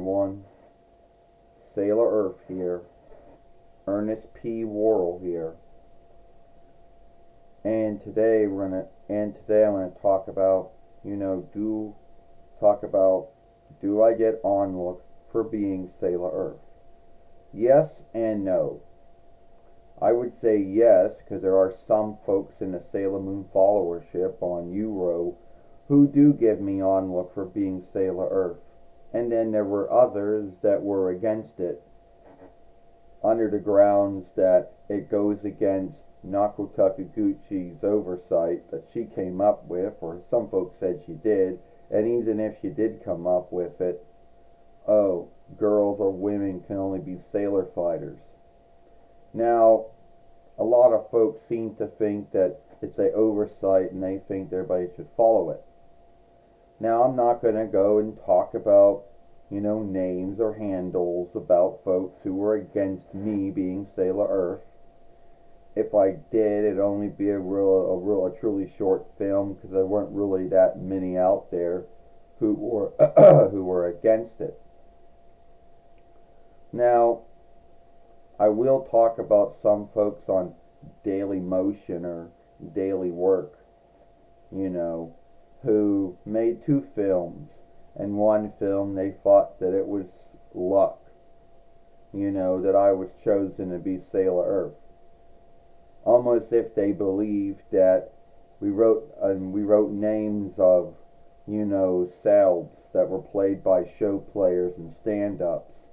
everyone. Sailor Earth here. Ernest P. Worrell here. And today I'm gonna talk about, do I get Onlook for being Sailor Earth? Yes and no. I would say yes, because there are some folks in the Sailor Moon followership on Euro who do give me Onlook for being Sailor Earth. And then there were others that were against it, under the grounds that it goes against Naoko Takaguchi's oversight that she came up with, or some folks said she did, and even if she did come up with it, girls or women can only be sailor fighters. Now, a lot of folks seem to think that it's an oversight and they think everybody should follow it. Now, I'm not going to go and talk about, names or handles about folks who were against me being Sailor Earth. If I did, it'd only be a truly short film, because there weren't really that many out there who were who were against it. Now, I will talk about some folks on Daily Motion or Daily Work, who made two films. And one film, they thought that it was luck, that I was chosen to be Sailor Earth. Almost if they believed that we wrote names of, selbs that were played by show players and stand-ups,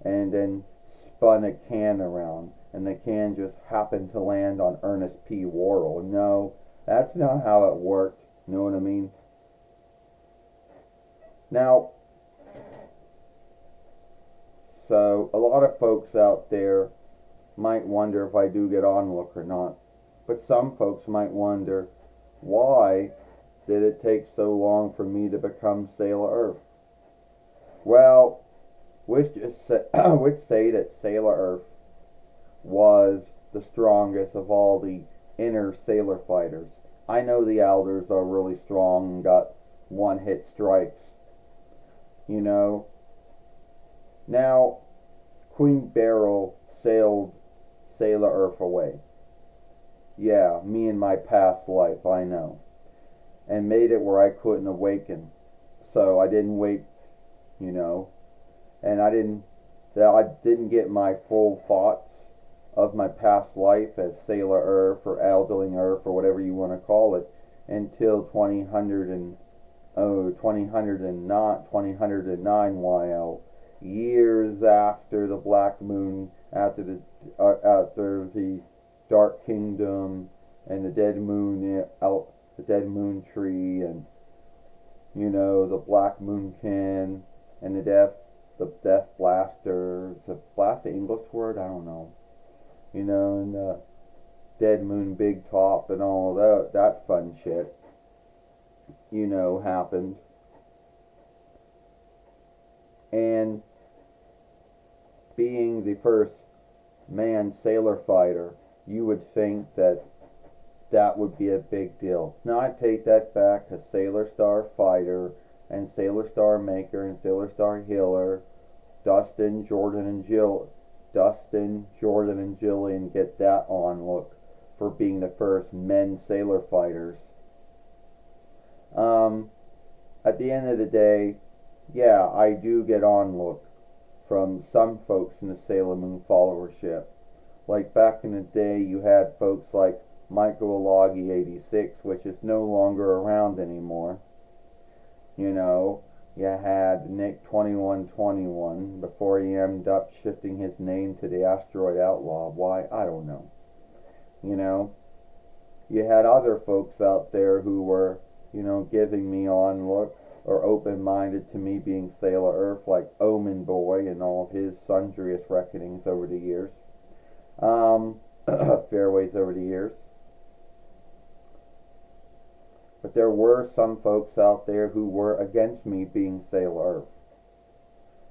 and then spun a can around, and the can just happened to land on Ernest P. Worrell. No, that's not how it worked. You know what I mean? Now, so a lot of folks out there might wonder if I do get Onlook or not. But some folks might wonder, why did it take so long for me to become Sailor Earth? Well, which say that Sailor Earth was the strongest of all the inner sailor fighters. I know the elders are really strong and got one-hit strikes. Now, Queen Beryl sailed Sailor Earth away. Yeah, me in my past life, I know. And made it where I couldn't awaken. So I didn't wake, and I didn't get my full thoughts of my past life as Sailor Earth or Eldling Earth or whatever you want to call it until 2009 YL, years after the Black Moon, after the Dark Kingdom and the Dead Moon the Dead Moon Tree, and the Black Moonkin and the Death Blaster. Is a blast the English word? I don't know. And the Dead Moon Big Top and all that fun shit. Happened. And being the first man sailor fighter, you would think that would be a big deal. Now I take that back, a Sailor Star fighter and Sailor Star maker and Sailor Star healer, Dustin, Jordan, and Jillian get that Onlook for being the first men sailor fighters. At the end of the day, yeah, I do get Onlook from some folks in the Sailor Moon followership. Like back in the day, you had folks like Michael Alagi 86, which is no longer around anymore. You had Nick 2121 before he ended up shifting his name to the Asteroid Outlaw. Why? I don't know. You had other folks out there who were, giving me Onlook or open-minded to me being Sailor Earth, like Omen Boy and all of his sundriest reckonings over the years. Fairways over the years. But there were some folks out there who were against me being Sailor Earth.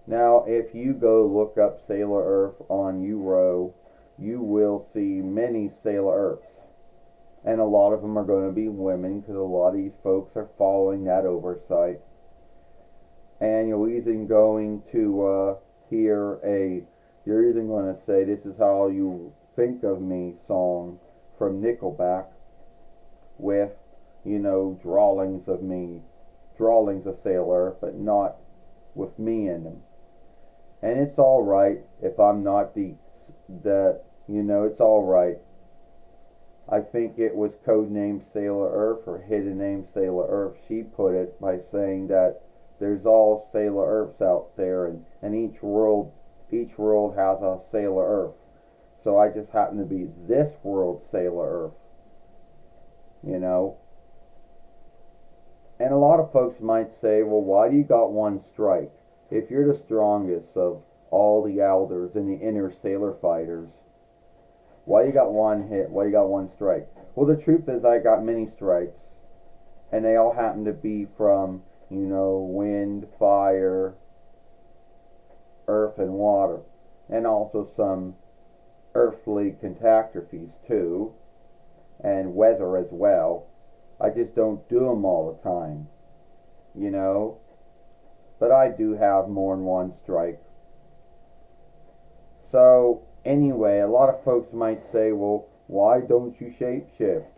Now, if you go look up Sailor Earth on Euro, you will see many Sailor Earths. And a lot of them are going to be women, because a lot of these folks are following that oversight. and you're either going to hear you're either going to say, "This is how you think of me" song from Nickelback with, drawings of me, drawings of Sailor, but not with me in them. And it's alright if I'm not it's alright. I think it was codenamed Sailor Earth or hidden name Sailor Earth. She put it by saying that there's all Sailor Earths out there, and each world has a Sailor Earth. So I just happen to be this world's Sailor Earth. And a lot of folks might say, well, why do you got one strike? If you're the strongest of all the elders and the inner sailor fighters, why you got one hit? Why you got one strike? Well, the truth is I got many strikes, and they all happen to be from, wind, fire, earth, and water, and also some earthly catastrophes too, and weather as well. I just don't do them all the time, but I do have more than one strike. So anyway, a lot of folks might say, well, why don't you shapeshift?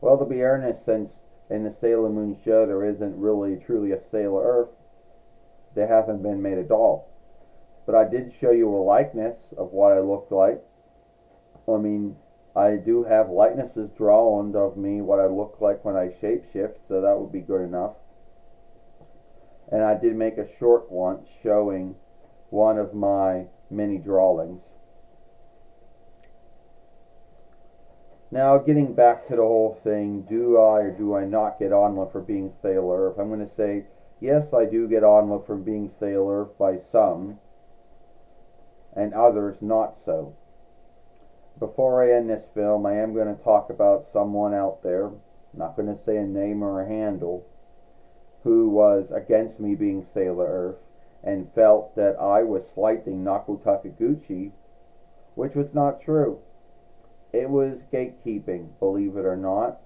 Well, to be earnest, since in the Sailor Moon show there isn't really truly a Sailor Earth, there hasn't been made a doll. But I did show you a likeness of what I looked like. I do have likenesses drawn of me, what I look like when I shapeshift, so that would be good enough. And I did make a short one showing one of my many drawings. Now, getting back to the whole thing, do I or do I not get Onlook for being Sailor Earth? I'm going to say, yes, I do get Onlook for being Sailor Earth by some, and others not so. Before I end this film, I am going to talk about someone out there, I'm not going to say a name or a handle, who was against me being Sailor Earth and felt that I was slighting Naoko Takiguchi, which was not true. It was gatekeeping, believe it or not.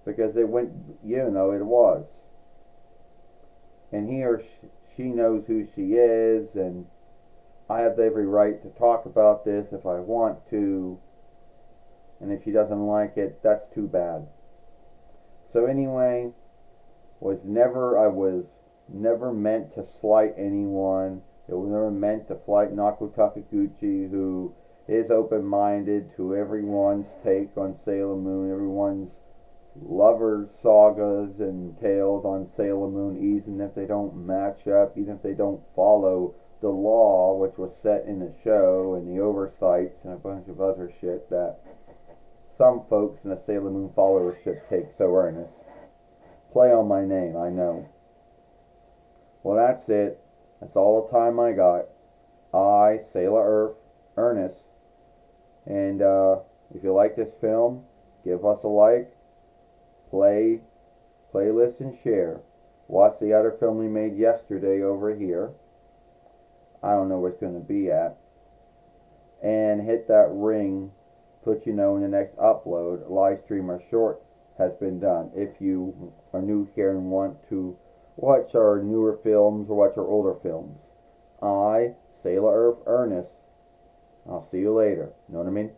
Because it was. And he or she knows who she is, and I have every right to talk about this if I want to. And if she doesn't like it, that's too bad. So anyway, I was never meant to slight anyone. It was never meant to slight Naoko Takiguchi, who is open-minded to everyone's take on Sailor Moon, everyone's lovers, sagas, and tales on Sailor Moon, even if they don't match up, even if they don't follow the law, which was set in the show, and the oversights, and a bunch of other shit that some folks in the Sailor Moon followership take so earnest. Play on my name, I know. Well, that's it. That's all the time I got. I, Sailor Earth, Ernest. And if you like this film, give us a like, playlist, and share. Watch the other film we made yesterday over here. I don't know where it's going to be at. And hit that ring to let you know when the next upload, live stream or short, has been done. If you are new here and want to watch our newer films or watch our older films. I, Sailor Earth Ernest. I'll see you later. Know what I mean?